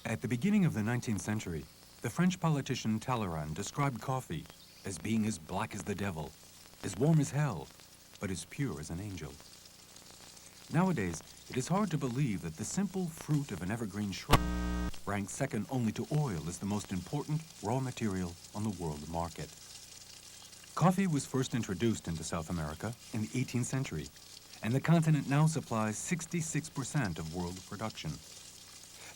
At the beginning of the 19th century, the French politician Talleyrand described coffee as being as black as the devil, as warm as hell, but as pure as an angel. Nowadays, it is hard to believe that the simple fruit of an evergreen shrub ranks second only to oil as the most important raw material on the world market. Coffee was first introduced into South America in the 18th century, and the continent now supplies 66% of world production.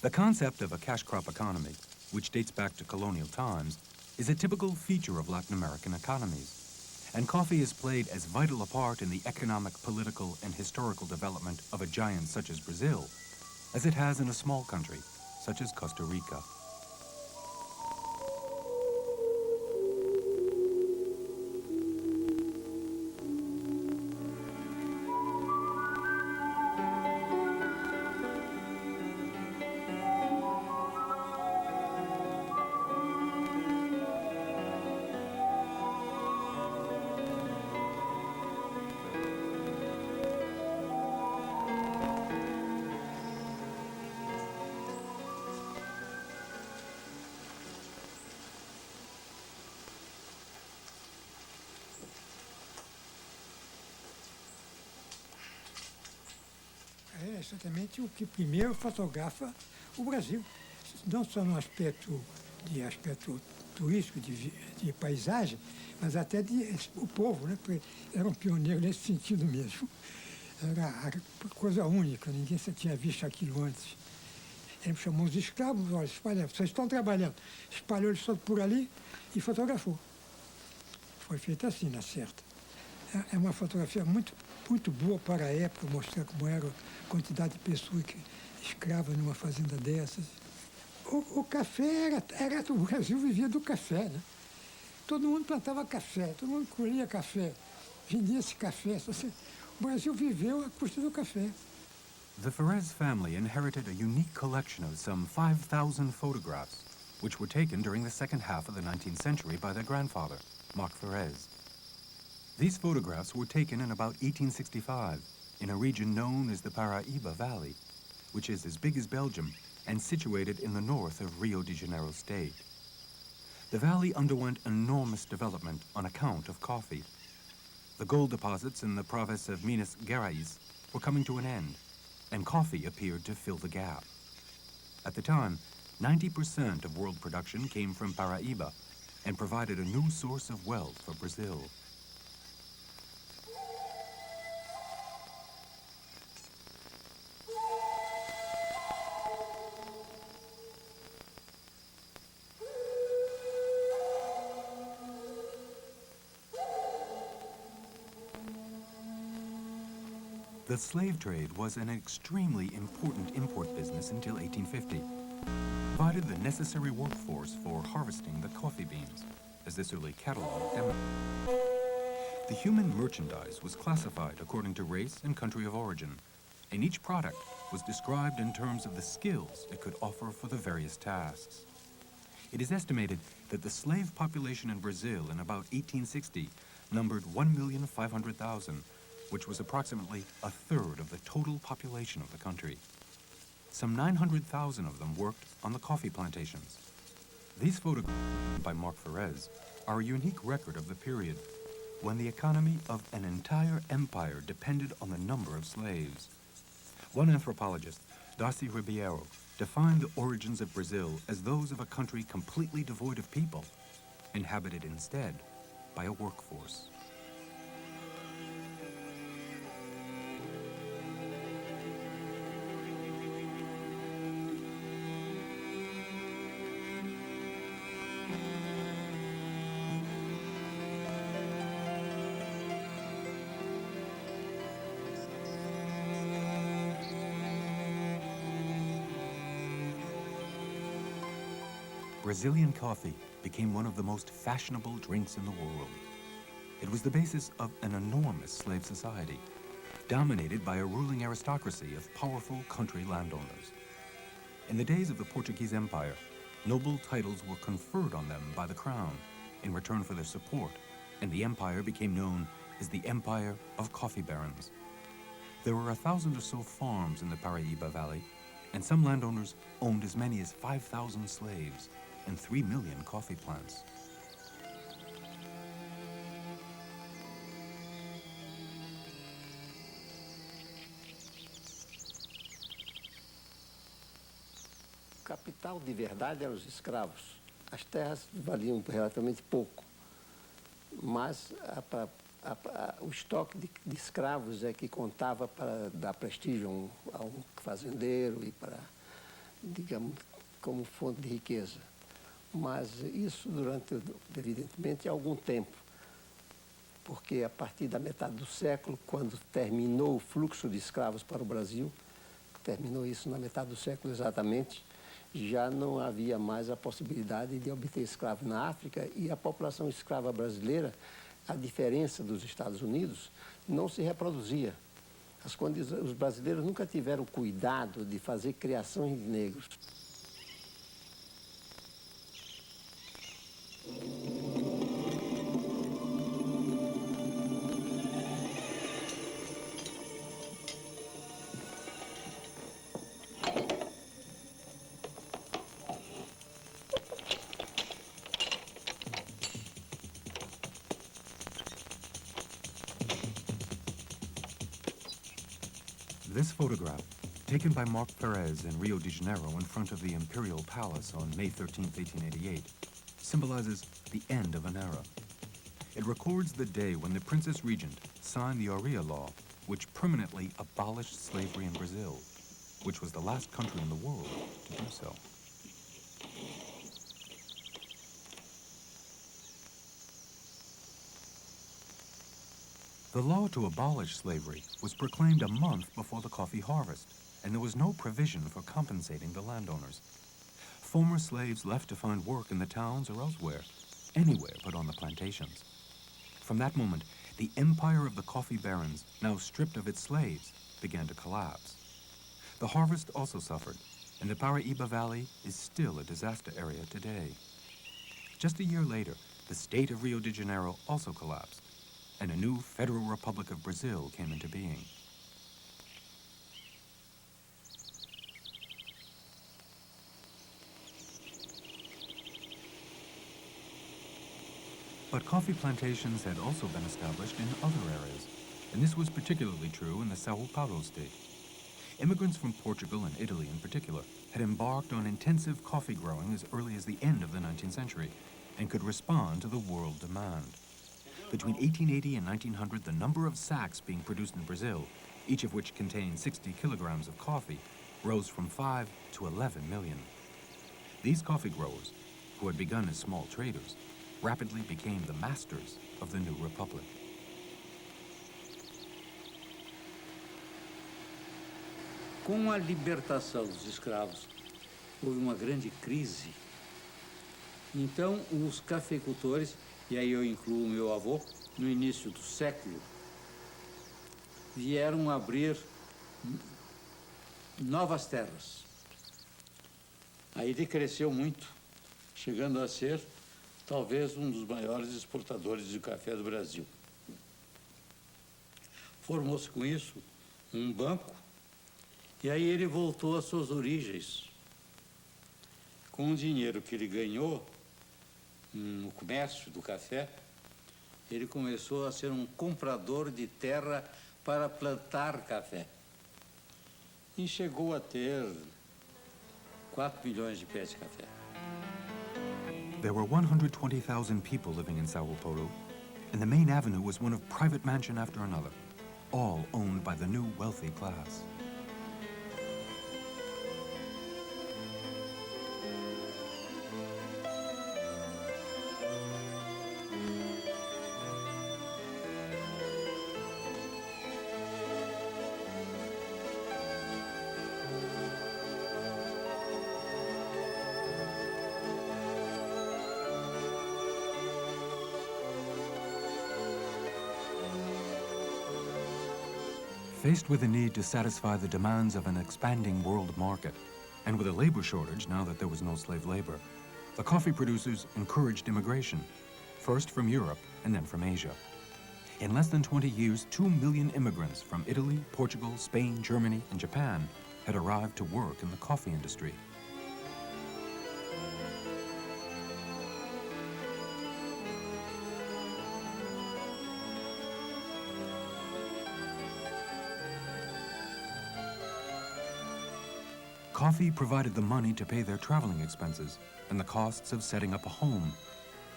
The concept of a cash crop economy, which dates back to colonial times, is a typical feature of Latin American economies, and coffee has played as vital a part in the economic, political, and historical development of a giant such as Brazil as it has in a small country such as Costa Rica. É exatamente o que primeiro fotografa o Brasil, não só no aspecto turístico, de paisagem, mas até de o povo, né? Porque eram pioneiros nesse sentido mesmo. Era coisa única, ninguém tinha visto aquilo antes. Ele chamou os escravos, olha, espalha, vocês estão trabalhando. Espalhou eles todos por ali e fotografou. Foi feito assim, na certa. É uma fotografia muito boa para a época, mostrar como era a quantidade de pessoas escravas numa fazenda dessas. O café o Brasil vivia do café, né? Todo mundo plantava café, todo mundo colhia café, vendia esse café. O Brasil viveu à custa do café. The Ferez family inherited a unique collection of some 5,000 photographs, which were taken during the second half of the 19th century by their grandfather, Marc Ferez. These photographs were taken in about 1865 in a region known as the Paraíba Valley, which is as big as Belgium and situated in the north of Rio de Janeiro state. The valley underwent enormous development on account of coffee. The gold deposits in the province of Minas Gerais were coming to an end, and coffee appeared to fill the gap. At the time, 90% of world production came from Paraíba and provided a new source of wealth for Brazil. The slave trade was an extremely important import business until 1850. Provided the necessary workforce for harvesting the coffee beans, as this early catalog demonstrated. The human merchandise was classified according to race and country of origin, and each product was described in terms of the skills it could offer for the various tasks. It is estimated that the slave population in Brazil in about 1860 numbered 1,500,000, which was approximately a third of the total population of the country. Some 900,000 of them worked on the coffee plantations. These photographs by Marc Ferez are a unique record of the period when the economy of an entire empire depended on the number of slaves. One anthropologist, Darcy Ribeiro, defined the origins of Brazil as those of a country completely devoid of people, inhabited instead by a workforce. Brazilian coffee became one of the most fashionable drinks in the world. It was the basis of an enormous slave society, dominated by a ruling aristocracy of powerful country landowners. In the days of the Portuguese Empire, noble titles were conferred on them by the crown in return for their support, and the empire became known as the Empire of Coffee Barons. There were 1,000 or so farms in the Paraíba Valley, and some landowners owned as many as 5,000 slaves and 3 million coffee plants. O capital de verdade eram os escravos. As terras valiam relativamente pouco, mas o estoque de escravos é que contava para dar prestígio a um fazendeiro e para, digamos, como fonte de riqueza. Mas isso durante, evidentemente, algum tempo, porque a partir da metade do século, quando terminou o fluxo de escravos para o Brasil, terminou isso na metade do século exatamente, já não havia mais a possibilidade de obter escravos na África e a população escrava brasileira, a diferença dos Estados Unidos, não se reproduzia. Os brasileiros nunca tiveram cuidado de fazer criações de negros. This photograph, taken by Mark Perez in Rio de Janeiro in front of the Imperial Palace on May 13, 1888, symbolizes the end of an era. It records the day when the Princess Regent signed the Aurea Law, which permanently abolished slavery in Brazil, which was the last country in the world to do so. The law to abolish slavery was proclaimed a month before the coffee harvest, and there was no provision for compensating the landowners. Former slaves left to find work in the towns or elsewhere, anywhere but on the plantations. From that moment, the empire of the coffee barons, now stripped of its slaves, began to collapse. The harvest also suffered, and the Paraíba Valley is still a disaster area today. Just a year later, the state of Rio de Janeiro also collapsed, and a new Federal Republic of Brazil came into being. But coffee plantations had also been established in other areas, and this was particularly true in the São Paulo state. Immigrants from Portugal and Italy in particular had embarked on intensive coffee growing as early as the end of the 19th century and could respond to the world demand. Between 1880 and 1900, the number of sacks being produced in Brazil, each of which contained 60 kilograms of coffee, rose from 5 to 11 million. These coffee growers, who had begun as small traders, rapidly became the masters of the new republic. Com a libertação dos escravos, houve uma grande crise. Então, os cafeicultores, e aí eu incluo o meu avô, no início do século, vieram abrir novas terras. Aí ele cresceu muito, chegando a ser talvez um dos maiores exportadores de café do Brasil. Formou-se com isso um banco, e aí ele voltou às suas origens. Com o dinheiro que ele ganhou no comércio do café, ele começou a ser um comprador de terra para plantar café. E chegou a ter 4 milhões de pés de café. There were 120,000 people living in Sao Paulo, and the main avenue was one of private mansion after another, all owned by the new wealthy class. Faced with the need to satisfy the demands of an expanding world market, and with a labor shortage now that there was no slave labor, the coffee producers encouraged immigration, first from Europe and then from Asia. In less than 20 years, 2 million immigrants from Italy, Portugal, Spain, Germany, and Japan had arrived to work in the coffee industry. Coffee provided the money to pay their traveling expenses and the costs of setting up a home,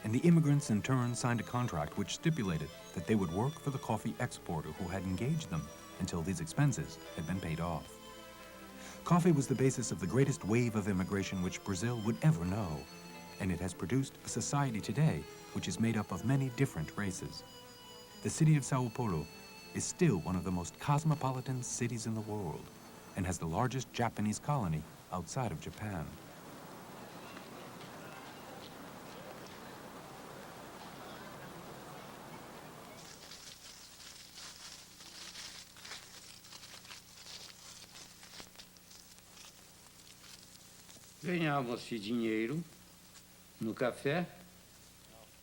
and the immigrants in turn signed a contract which stipulated that they would work for the coffee exporter who had engaged them until these expenses had been paid off. Coffee was the basis of the greatest wave of immigration which Brazil would ever know, and it has produced a society today which is made up of many different races. The city of Sao Paulo is still one of the most cosmopolitan cities in the world and has the largest Japanese colony outside of Japan. Ganhava-se dinheiro no café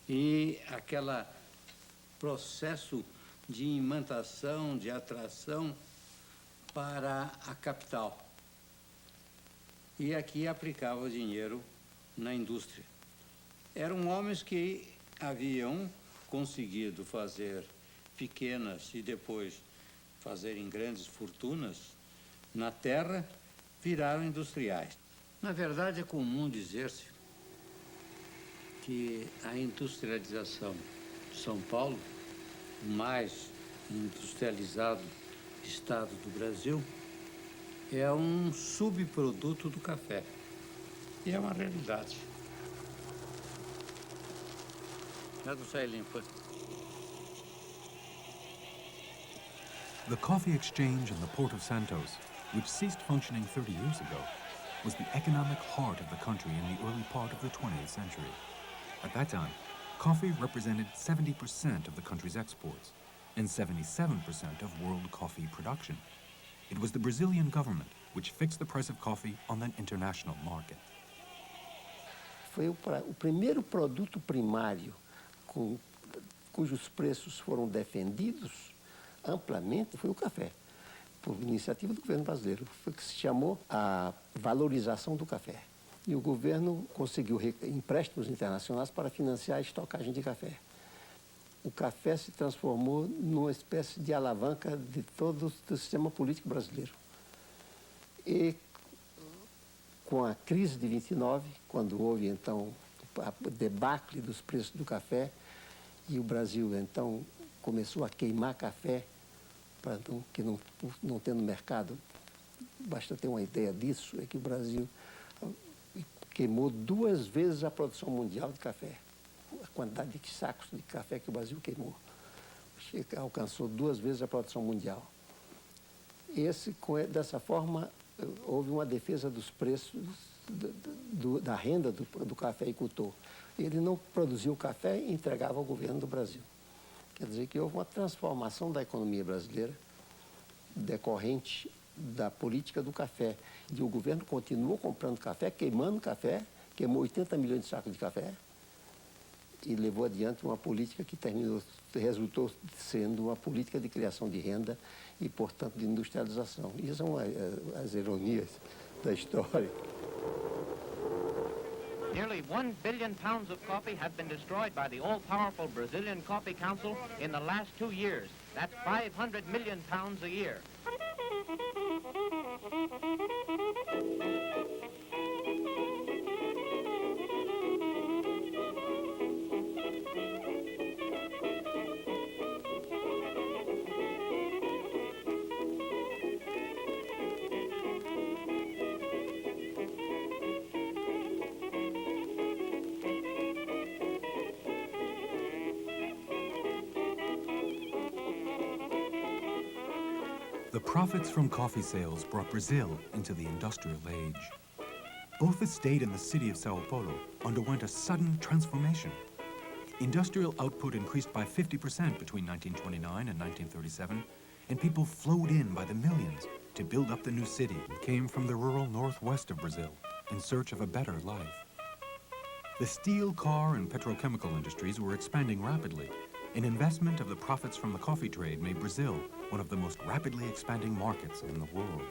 e aquele processo de imantação, de atração para a capital. E aqui aplicava o dinheiro na indústria. Eram homens que haviam conseguido fazer pequenas e depois fazerem grandes fortunas na terra, viraram industriais. Na verdade, é comum dizer-se que a industrialização de São Paulo, o mais industrializado estado do Brasil, é um subproduto do café. E é uma realidade. Nada sai limpo. The coffee exchange in the port of Santos, which ceased functioning 30 years ago, was the economic heart of the country in the early part of the 20th century. At that time, coffee represented 70% of the country's exports and 77% of world coffee production. It was the Brazilian government which fixed the price of coffee on the international market. Foi o primeiro produto primário cujos preços foram defendidos amplamente, foi o café, por iniciativa do governo brasileiro. Foi o que se chamou a valorização do café. E o governo conseguiu empréstimos internacionais para financiar a estocagem de café. O café se transformou numa espécie de alavanca de todo o sistema político brasileiro. E com a crise de 29, quando houve, então, a debacle dos preços do café, e o Brasil, então, começou a queimar café, que não tendo mercado, basta ter uma ideia disso, é que o Brasil queimou 2 vezes a produção mundial de café. A quantidade de sacos de café que o Brasil queimou alcançou 2 vezes a produção mundial. Dessa forma, houve uma defesa dos preços da renda do cafeicultor. Ele não produzia o café e entregava ao governo do Brasil. Quer dizer que houve uma transformação da economia brasileira decorrente da política do café. E o governo continuou comprando café, queimando café, queimou 80 milhões de sacos de café e levou adiante uma política que resultou sendo uma política de criação de renda e, portanto, de industrialização. E são as ironias da história. Nearly 1 billion pounds of coffee have been destroyed by the all-powerful Brazilian Coffee Council in the last 2 years. That's 500 million pounds a year. The profits from coffee sales brought Brazil into the industrial age. Both the state and the city of Sao Paulo underwent a sudden transformation. Industrial output increased by 50% between 1929 and 1937, and people flowed in by the millions to build up the new city and came from the rural northwest of Brazil in search of a better life. The steel, car, and petrochemical industries were expanding rapidly. An investment of the profits from the coffee trade made Brazil one of the most rapidly expanding markets in the world.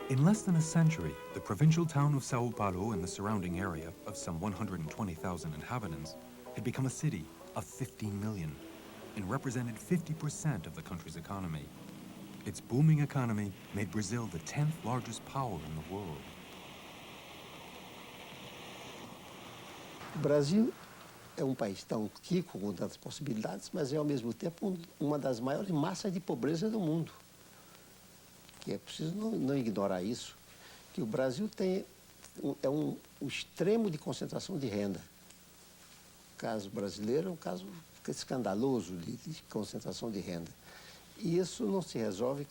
In less than a century, the provincial town of Sao Paulo and the surrounding area of some 120,000 inhabitants had become a city of 15 million and represented 50% of the country's economy. Its booming economy made Brazil the 10th largest power in the world. O Brasil é um país tão rico, com tantas possibilidades, mas é ao mesmo tempo uma das maiores massas de pobreza do mundo. Que é preciso não ignorar isso, que o Brasil é um extremo de concentração de renda. O caso brasileiro é um caso escandaloso de concentração de renda. E isso não se resolve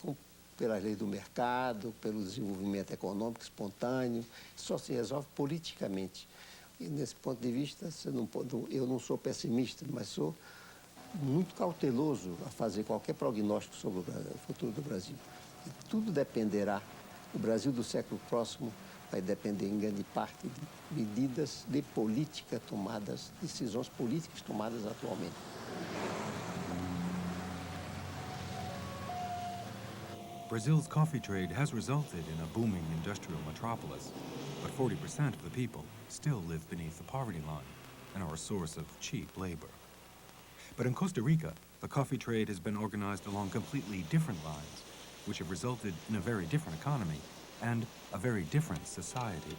pelas leis do mercado, pelo desenvolvimento econômico espontâneo, só se resolve politicamente. E nesse ponto de vista, eu não sou pessimista, mas sou muito cauteloso a fazer qualquer prognóstico sobre o futuro do Brasil. E tudo dependerá, o Brasil do século próximo vai depender em grande parte de medidas de política tomadas, decisões políticas tomadas atualmente. Brazil's coffee trade has resulted in a booming industrial metropolis, but 40% of the people still live beneath the poverty line and are a source of cheap labor. But in Costa Rica, the coffee trade has been organized along completely different lines, which have resulted in a very different economy and a very different society.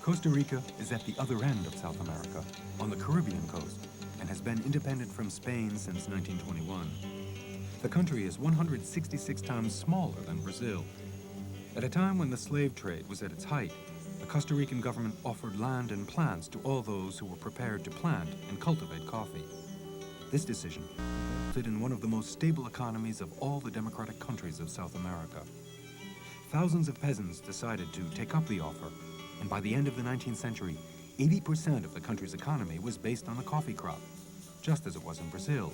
Costa Rica is at the other end of South America, on the Caribbean coast, and has been independent from Spain since 1921. The country is 166 times smaller than Brazil. At a time when the slave trade was at its height, the Costa Rican government offered land and plants to all those who were prepared to plant and cultivate coffee. This decision resulted in one of the most stable economies of all the democratic countries of South America. Thousands of peasants decided to take up the offer, and by the end of the 19th century, 80% of the country's economy was based on the coffee crop, just as it was in Brazil,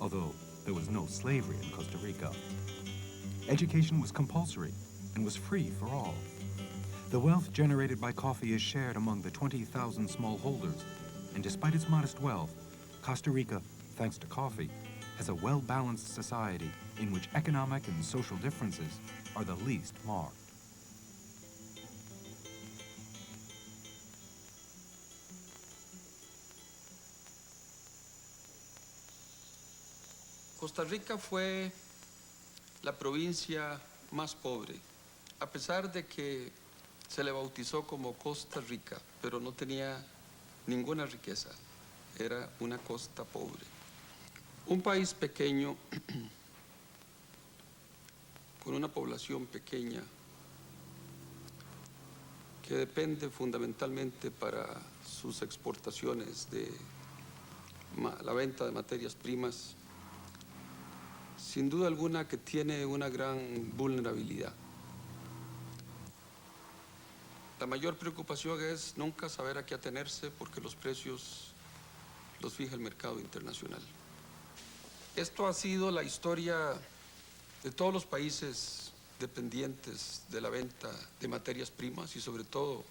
although there was no slavery in Costa Rica. Education was compulsory and was free for all. The wealth generated by coffee is shared among the 20,000 smallholders, and despite its modest wealth, Costa Rica, thanks to coffee, has a well-balanced society in which economic and social differences are the least marked. Costa Rica fue la provincia más pobre, a pesar de que se le bautizó como Costa Rica, pero no tenía ninguna riqueza, era una costa pobre. Un país pequeño, con una población pequeña, que depende fundamentalmente para sus exportaciones de la venta de materias primas, sin duda alguna que tiene una gran vulnerabilidad. La mayor preocupación es nunca saber a qué atenerse porque los precios los fija el mercado internacional. Esto ha sido la historia de todos los países dependientes de la venta de materias primas y sobre todo,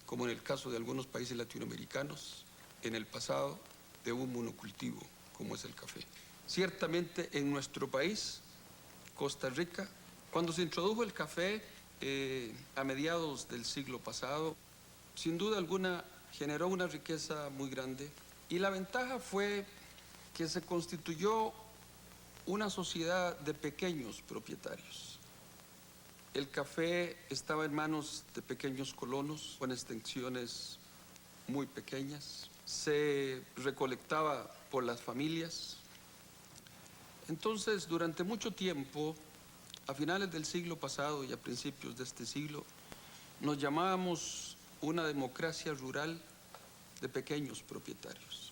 como en el caso de algunos países latinoamericanos, en el pasado de un monocultivo como es el café. Ciertamente en nuestro país, Costa Rica, cuando se introdujo el café a mediados del siglo pasado, sin duda alguna generó una riqueza muy grande y la ventaja fue que se constituyó una sociedad de pequeños propietarios. El café estaba en manos de pequeños colonos con extensiones muy pequeñas, se recolectaba por las familias. Entonces, durante mucho tiempo, a finales del siglo pasado y a principios de este siglo, nos llamábamos una democracia rural de pequeños propietarios.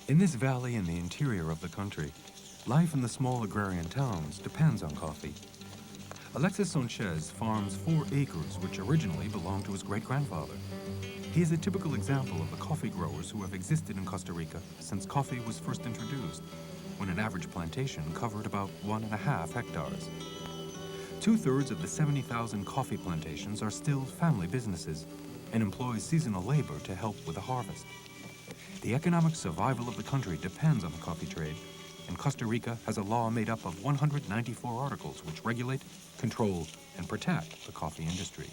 In this valley in the interior of the country, life in the small agrarian towns depends on coffee. Alexis Sanchez farms 4 acres which originally belonged to his great-grandfather. He is a typical example of the coffee growers who have existed in Costa Rica since coffee was first introduced, when an average plantation covered about 1.5 hectares. 2/3 of the 70,000 coffee plantations are still family businesses and employ seasonal labor to help with the harvest. The economic survival of the country depends on the coffee trade, and Costa Rica has a law made up of 194 articles which regulate, control, and protect the coffee industry.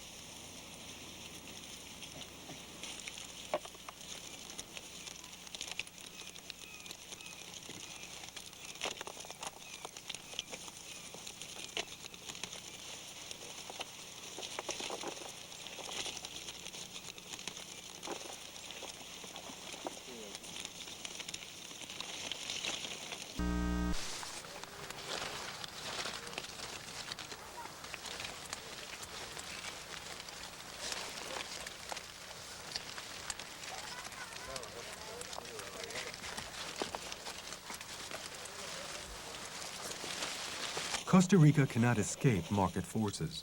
Costa Rica cannot escape market forces.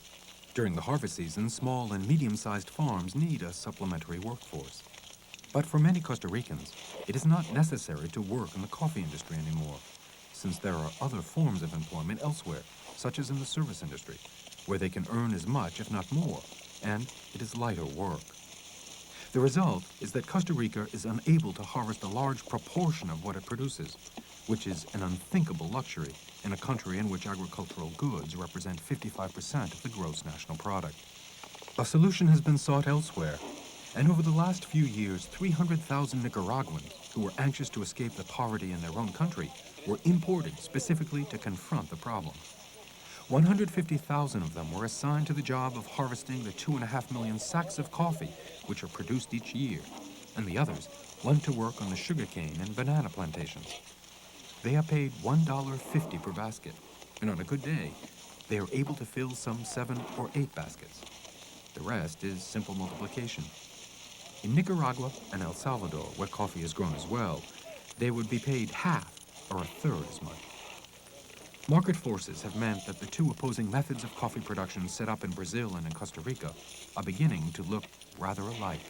During the harvest season, small and medium-sized farms need a supplementary workforce. But for many Costa Ricans, it is not necessary to work in the coffee industry anymore, since there are other forms of employment elsewhere, such as in the service industry, where they can earn as much, if not more, and it is lighter work. The result is that Costa Rica is unable to harvest a large proportion of what it produces, which is an unthinkable luxury in a country in which agricultural goods represent 55% of the gross national product. A solution has been sought elsewhere, and over the last few years, 300,000 Nicaraguans who were anxious to escape the poverty in their own country were imported specifically to confront the problem. 150,000 of them were assigned to the job of harvesting the 2.5 million sacks of coffee which are produced each year, and the others went to work on the sugarcane and banana plantations. They are paid $1.50 per basket, and on a good day, they are able to fill some 7 or 8 baskets. The rest is simple multiplication. In Nicaragua and El Salvador, where coffee is grown as well, they would be paid half or a third as much. Market forces have meant that the 2 opposing methods of coffee production set up in Brazil and in Costa Rica are beginning to look rather alike.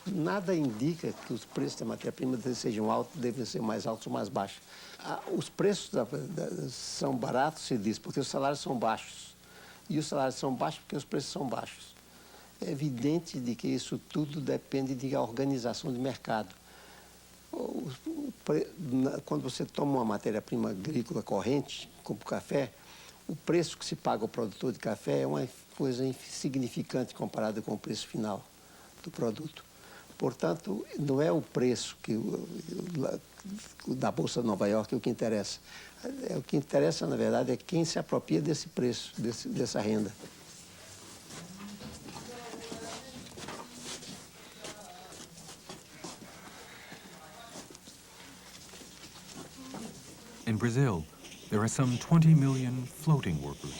Nada indica que os preços da matéria-prima sejam altos, devem ser mais altos ou mais baixos. Os preços são baratos, se diz, porque os salários são baixos. E os salários são baixos porque os preços são baixos. É evidente de que isso tudo depende da organização de mercado. Quando você toma uma matéria-prima agrícola corrente, como o café, o preço que se paga ao produtor de café é uma coisa insignificante comparada com o preço final do produto. Portanto, não é o preço da Bolsa de Nova York o que interessa. O que interessa, na verdade, é quem se apropria desse preço, dessa renda. In Brazil, there are some 20 million floating workers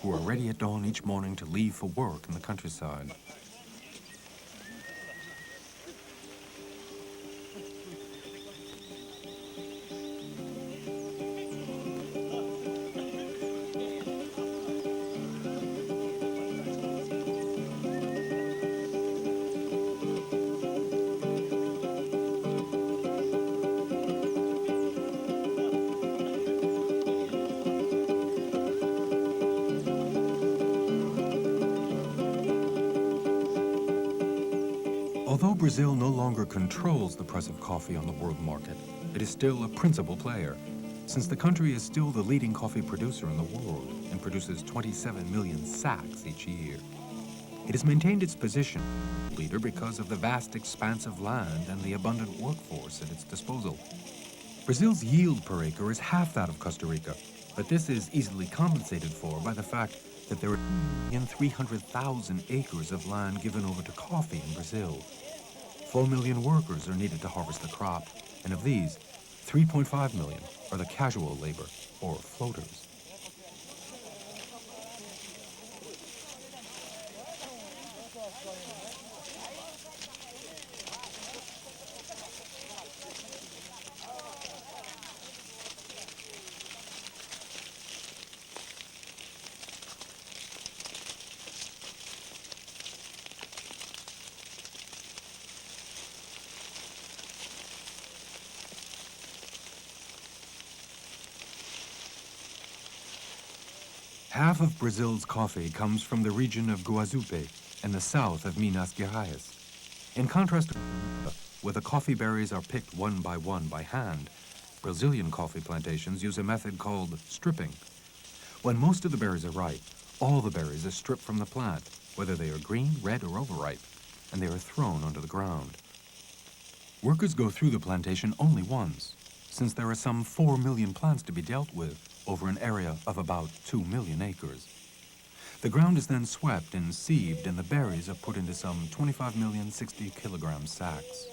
who are ready at dawn each morning to leave for work in the countryside. Although Brazil no longer controls the price of coffee on the world market, it is still a principal player, since the country is still the leading coffee producer in the world and produces 27 million sacks each year. It has maintained its position, leader, because of the vast expanse of land and the abundant workforce at its disposal. Brazil's yield per acre is half that of Costa Rica, but this is easily compensated for by the fact that there are 300,000 acres of land given over to coffee in Brazil. 4 million workers are needed to harvest the crop, and of these, 3.5 million are the casual labor, or floaters. Half of Brazil's coffee comes from the region of Guazupe and the south of Minas Gerais. In contrast to where the coffee berries are picked one by hand, Brazilian coffee plantations use a method called stripping. When most of the berries are ripe, all the berries are stripped from the plant, whether they are green, red, or overripe, and they are thrown onto the ground. Workers go through the plantation only once, since there are some 4 million plants to be dealt with over an area of about 2 million acres. The ground is then swept and sieved, and the berries are put into some 25 million 60-kilogram sacks.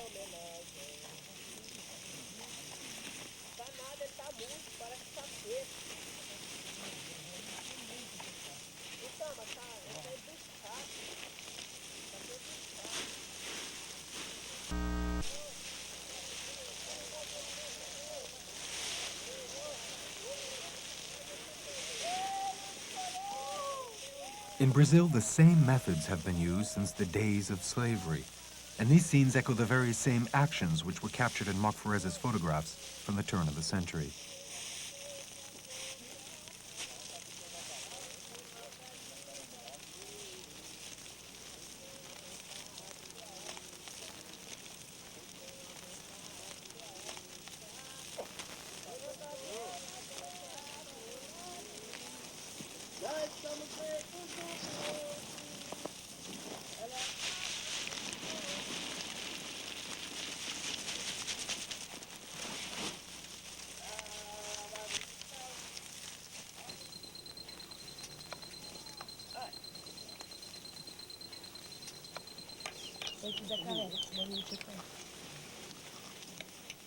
In Brazil, the same methods have been used since the days of slavery, and these scenes echo the very same actions which were captured in Mock-Ferez's photographs from the turn of the century.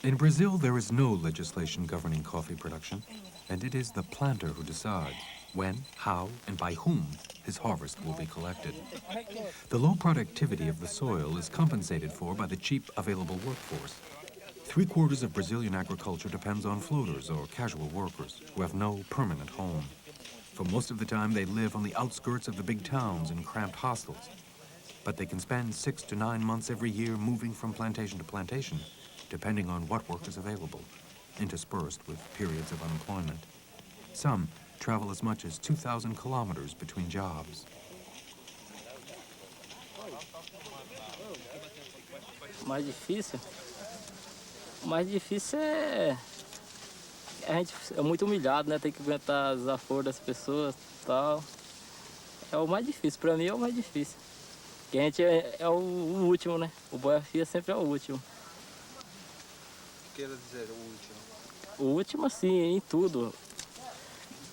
In Brazil, there is no legislation governing coffee production, and it is the planter who decides when, how, and by whom his harvest will be collected. The low productivity of the soil is compensated for by the cheap available workforce. 3/4 of Brazilian agriculture depends on floaters or casual workers who have no permanent home. For most of the time, they live on the outskirts of the big towns in cramped hostels. But they can spend 6 to 9 months every year moving from plantation to plantation, depending on what work is available, interspersed with periods of unemployment. Some travel as much as 2,000 kilometers between jobs. Mais difícil? O mais difícil é... A gente é muito humilhado, né? Tem que aguentar os desaforos das pessoas e tal. É o mais difícil, pra mim é o mais difícil. Porque a gente é o último, né? O boia-fia sempre é o último. Quer dizer, o último? O último, assim, em tudo.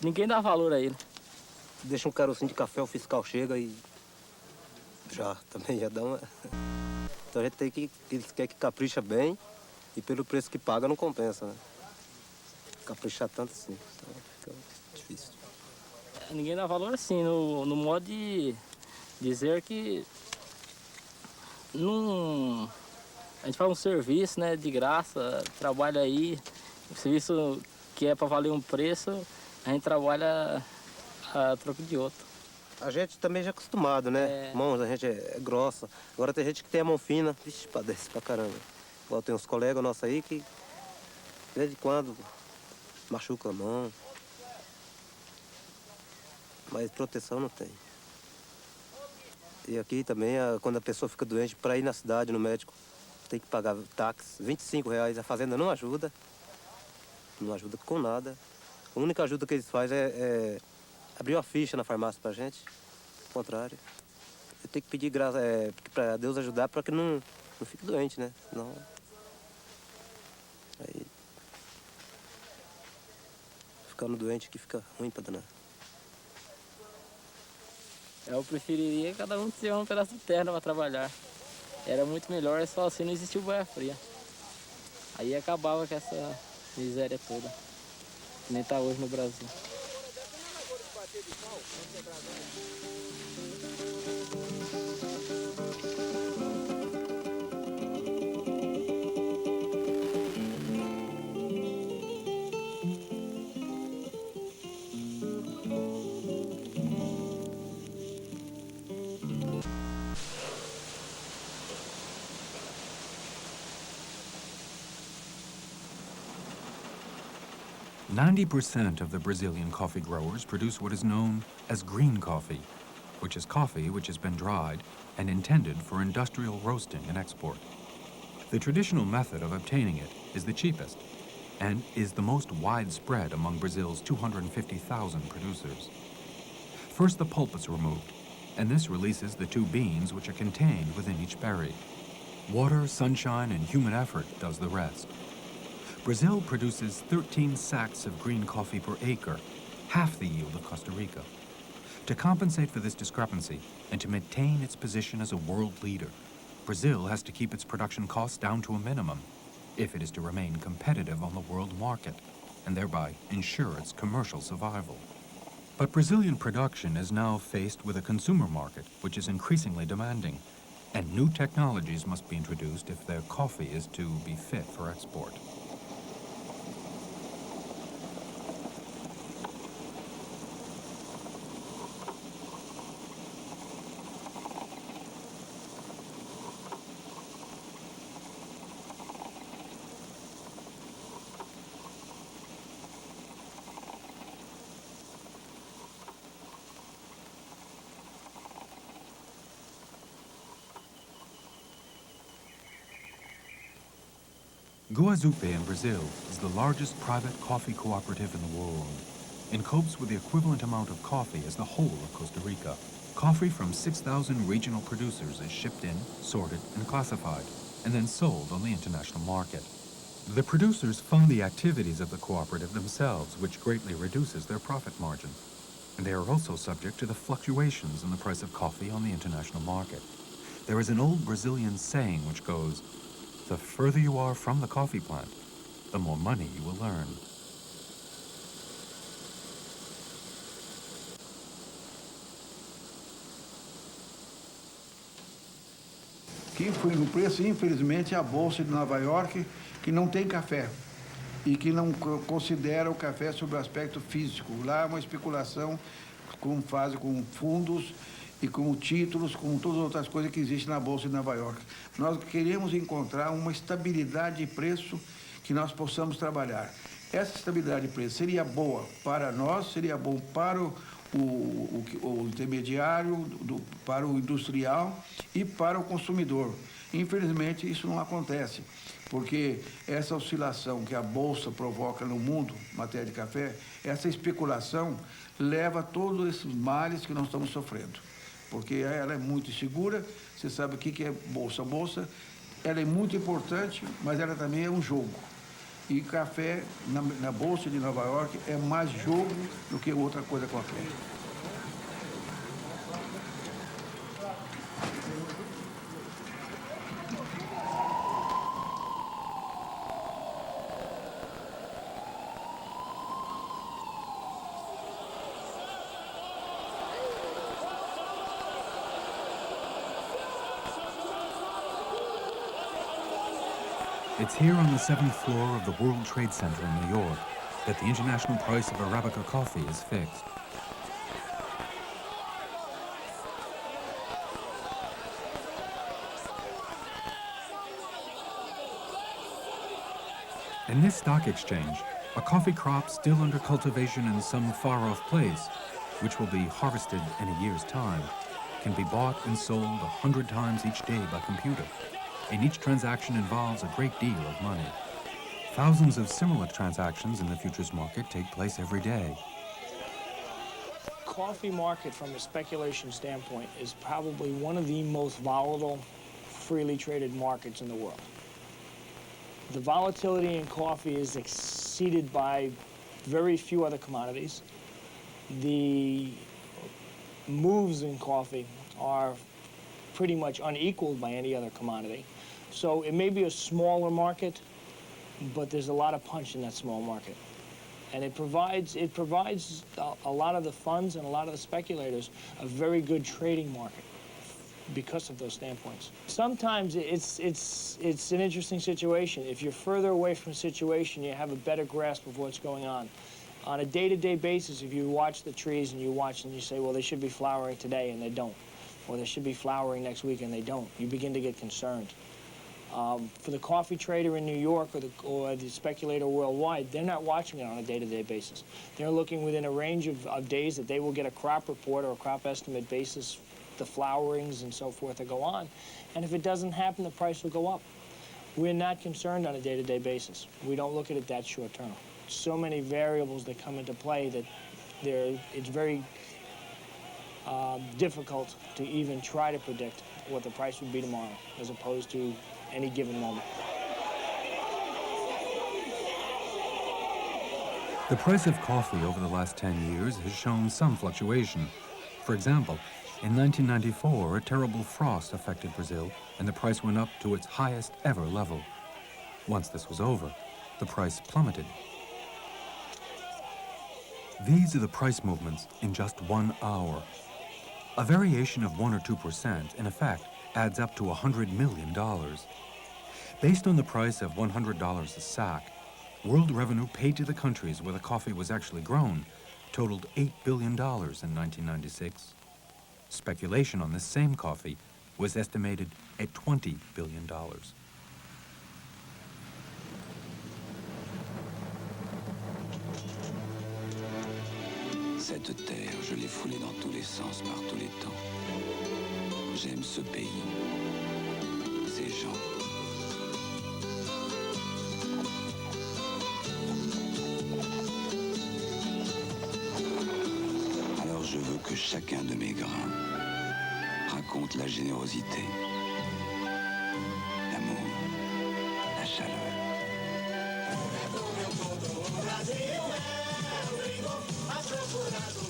Ninguém dá valor a ele. Deixa um carocinho de café, o fiscal chega e já também já dá uma... Então a gente tem que... Eles querem que capricha bem e pelo preço que paga não compensa, né? Caprichar tanto assim, então fica difícil. Ninguém dá valor assim, no modo de dizer que não... A gente faz um serviço, né, de graça, trabalha aí, o serviço que é para valer um preço, a gente trabalha a troco de outro. A gente também já é acostumado, né? Mão, a gente é grossa. Agora tem gente que tem a mão fina, vixe, padece pra caramba. Igual tem uns colegas nossos aí que, de vez em quando, machuca a mão. Mas proteção não tem. E aqui também, quando a pessoa fica doente, para ir na cidade, no médico, tem que pagar táxi, R$25. A fazenda não ajuda. Não ajuda com nada. A única ajuda que eles fazem é abrir uma ficha na farmácia pra gente. Ao contrário. Eu tenho que pedir graça, pra Deus ajudar para que não fique doente, né? Senão... Aí... Ficando doente que fica ruim pra danar. Eu preferiria cada um ter um pedaço de terra para trabalhar. Era muito melhor, só assim não existia o boia fria. Aí acabava com essa miséria toda, que nem tá hoje no Brasil. 90% of the Brazilian coffee growers produce what is known as green coffee, which is coffee which has been dried and intended for industrial roasting and export. The traditional method of obtaining it is the cheapest and is the most widespread among Brazil's 250,000 producers. First, the pulp is removed, and this releases the two beans which are contained within each berry. Water, sunshine, and human effort does the rest. Brazil produces 13 sacks of green coffee per acre, half the yield of Costa Rica. To compensate for this discrepancy and to maintain its position as a world leader, Brazil has to keep its production costs down to a minimum if it is to remain competitive on the world market and thereby ensure its commercial survival. But Brazilian production is now faced with a consumer market which is increasingly demanding, and new technologies must be introduced if their coffee is to be fit for export. Guazupe in Brazil is the largest private coffee cooperative in the world and copes with the equivalent amount of coffee as the whole of Costa Rica. Coffee from 6,000 regional producers is shipped in, sorted, and classified, and then sold on the international market. The producers fund the activities of the cooperative themselves, which greatly reduces their profit margin. And they are also subject to the fluctuations in the price of coffee on the international market. There is an old Brazilian saying which goes, "The further you are from the coffee plant, the more money you will earn." Que influi no preço, infelizmente, é a Bolsa de Nova York, que não tem café e que não considera o café sob o aspecto físico. Lá é uma especulação, como fazem com fundos e com títulos, como todas as outras coisas que existem na Bolsa de Nova York. Nós queremos encontrar uma estabilidade de preço que nós possamos trabalhar. Essa estabilidade de preço seria boa para nós, seria bom para o intermediário, para o industrial e para o consumidor. Infelizmente, isso não acontece, porque essa oscilação que a Bolsa provoca no mundo, em matéria de café, essa especulação leva a todos esses males que nós estamos sofrendo. Porque ela é muito insegura, você sabe o que é Bolsa. A Bolsa, ela é muito importante, mas ela também é um jogo. E café na Bolsa de Nova York é mais jogo do que outra coisa qualquer. It's here on the 7th floor of the World Trade Center in New York that the international price of Arabica coffee is fixed. In this stock exchange, a coffee crop still under cultivation in some far-off place, which will be harvested in a year's time, can be bought and sold 100 times each day by computer. And each transaction involves a great deal of money. Thousands of similar transactions in the futures market take place every day. Coffee market, from a speculation standpoint, is probably one of the most volatile, freely traded markets in the world. The volatility in coffee is exceeded by very few other commodities. The moves in coffee are pretty much unequaled by any other commodity. So it may be a smaller market, but there's a lot of punch in that small market. And it provides a lot of the funds and a lot of the speculators a very good trading market because of those standpoints. Sometimes it's an interesting situation. If you're further away from a situation, you have a better grasp of what's going on. On a day-to-day basis, if you watch the trees and you say, well, they should be flowering today, and they don't. Or they should be flowering next week, and they don't. You begin to get concerned. For the coffee trader in New York or the speculator worldwide, they're not watching it on a day-to-day basis. They're looking within a range of days that they will get a crop report or a crop estimate basis, the flowerings and so forth that go on. And if it doesn't happen, the price will go up. We're not concerned on a day-to-day basis. We don't look at it that short term. So many variables that come into play that it's very difficult to even try to predict what the price would be tomorrow, as opposed to any given moment. The price of coffee over the last 10 years has shown some fluctuation. For example, in 1994, a terrible frost affected Brazil, and the price went up to its highest ever level. Once this was over, the price plummeted. These are the price movements in just 1 hour. A variation of 1 or 2%, in effect, adds up to $100 million. Based on the price of $100 a sack, world revenue paid to the countries where the coffee was actually grown totaled $8 billion in 1996. Speculation on this same coffee was estimated at $20 billion. Cette terre, je l'ai foulée dans tous les sens, par tous les temps. J'aime ce pays, ces gens. Alors je veux que chacun de mes grains raconte la générosité, l'amour, la chaleur.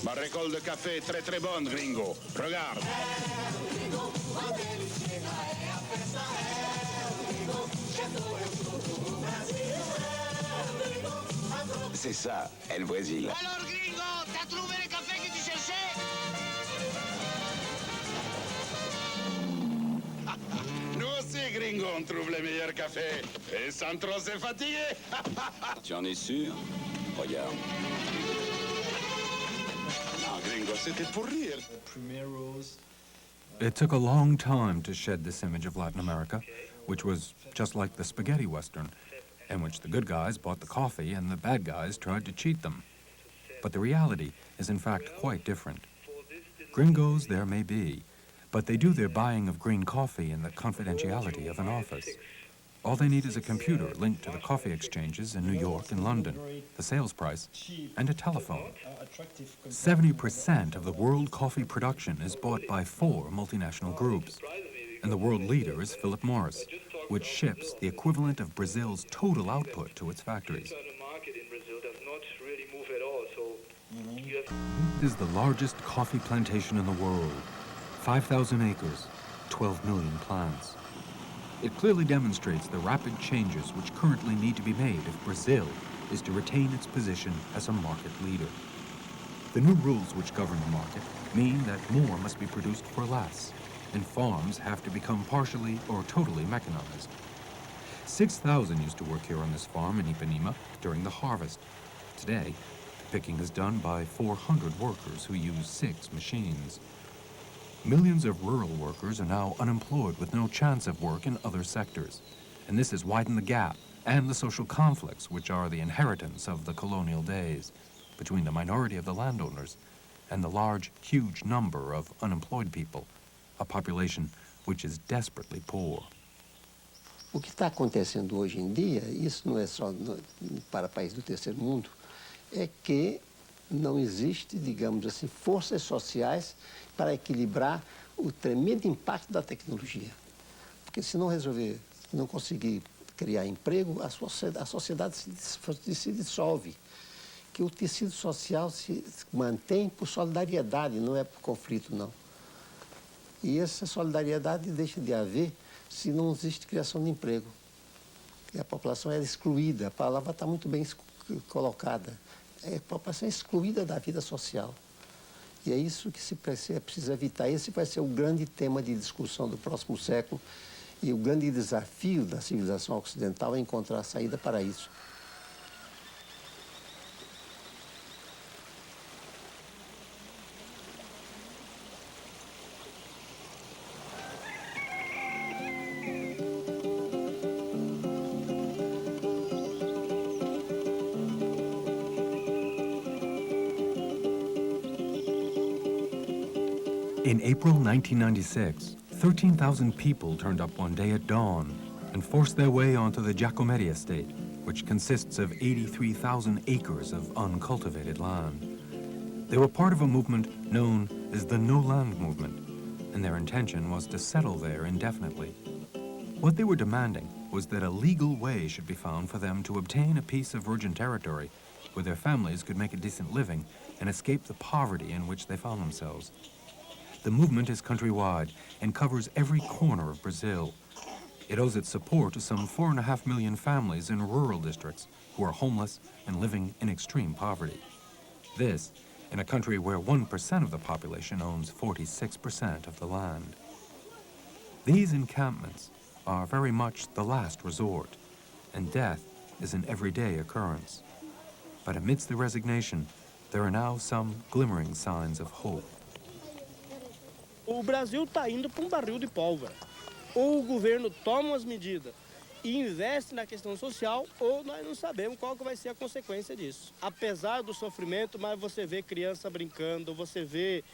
Ma récolte de café est très très bonne, gringo. Regarde. C'est ça, est le Brésil. Alors, gringo, t'as trouvé le café que tu cherchais? Nous aussi, gringo, on trouve les meilleurs cafés. Et sans trop se fatiguer. Tu en es sûr? Regarde. Non, gringo, c'était pour rire. It took a long time to shed this image of Latin America, which was just like the spaghetti western, in which the good guys bought the coffee and the bad guys tried to cheat them. But the reality is in fact quite different. Gringos there may be, but they do their buying of green coffee in the confidentiality of an office. All they need is a computer linked to the coffee exchanges in New York and London, the sales price, and a telephone. 70% of the world coffee production is bought by 4 multinational groups, and the world leader is Philip Morris, which ships the equivalent of Brazil's total output to its factories. It is the largest coffee plantation in the world, 5,000 acres, 12 million plants. It clearly demonstrates the rapid changes which currently need to be made if Brazil is to retain its position as a market leader. The new rules which govern the market mean that more must be produced for less, and farms have to become partially or totally mechanized. 6,000 used to work here on this farm in Ipanema during the harvest. Today, picking is done by 400 workers who use 6 machines. Millions of rural workers are now unemployed with no chance of work in other sectors, and this has widened the gap and the social conflicts which are the inheritance of the colonial days between the minority of the landowners and the large, huge number of unemployed people, a population which is desperately poor. O que está acontecendo hoje em dia, isso não é só para países do terceiro mundo, é que não existe, digamos assim, forças sociais para equilibrar o tremendo impacto da tecnologia. Porque se não resolver, não conseguir criar emprego, a sociedade se dissolve. que o tecido social se mantém por solidariedade, não é por conflito, não. E essa solidariedade deixa de haver se não existe criação de emprego. E a população é excluída, a palavra está muito bem colocada. A população é excluída da vida social. E é isso que se precisa evitar. Esse vai ser o grande tema de discussão do próximo século e o grande desafio da civilização ocidental é encontrar a saída para isso. In April 1996, 13,000 people turned up one day at dawn and forced their way onto the Giacometti estate, which consists of 83,000 acres of uncultivated land. They were part of a movement known as the No Land Movement, and their intention was to settle there indefinitely. What they were demanding was that a legal way should be found for them to obtain a piece of virgin territory where their families could make a decent living and escape the poverty in which they found themselves. The movement is countrywide and covers every corner of Brazil. It owes its support to some 4.5 million families in rural districts who are homeless and living in extreme poverty. This, in a country where 1% of the population owns 46% of the land. These encampments are very much the last resort, and death is an everyday occurrence. But amidst the resignation, there are now some glimmering signs of hope. O Brasil está indo para um barril de pólvora. Ou o governo toma as medidas e investe na questão social, ou nós não sabemos qual que vai ser a consequência disso. Apesar do sofrimento, mas você vê criança brincando, você vê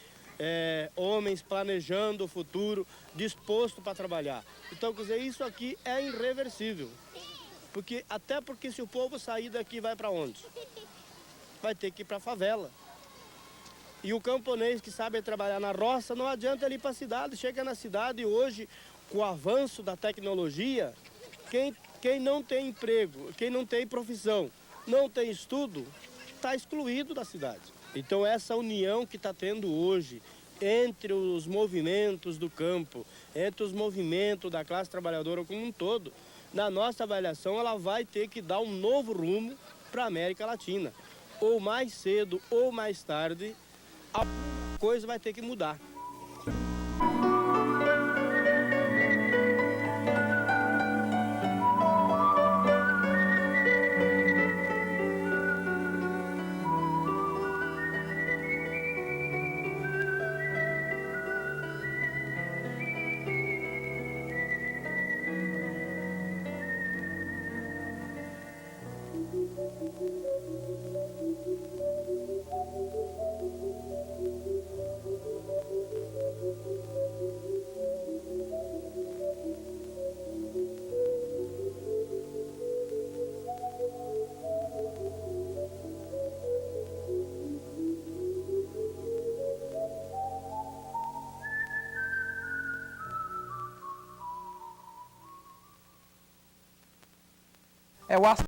homens planejando o futuro, disposto para trabalhar. Então, quer dizer, isso aqui é irreversível. Até porque se o povo sair daqui, vai para onde? Vai ter que ir para a favela. E o camponês que sabe trabalhar na roça, não adianta ele ir para a cidade. Chega na cidade e hoje, com o avanço da tecnologia, quem não tem emprego, quem não tem profissão, não tem estudo, está excluído da cidade. Então essa união que está tendo hoje entre os movimentos do campo, entre os movimentos da classe trabalhadora como um todo, na nossa avaliação ela vai ter que dar um novo rumo para a América Latina. Ou mais cedo ou mais tarde, a coisa vai ter que mudar. É o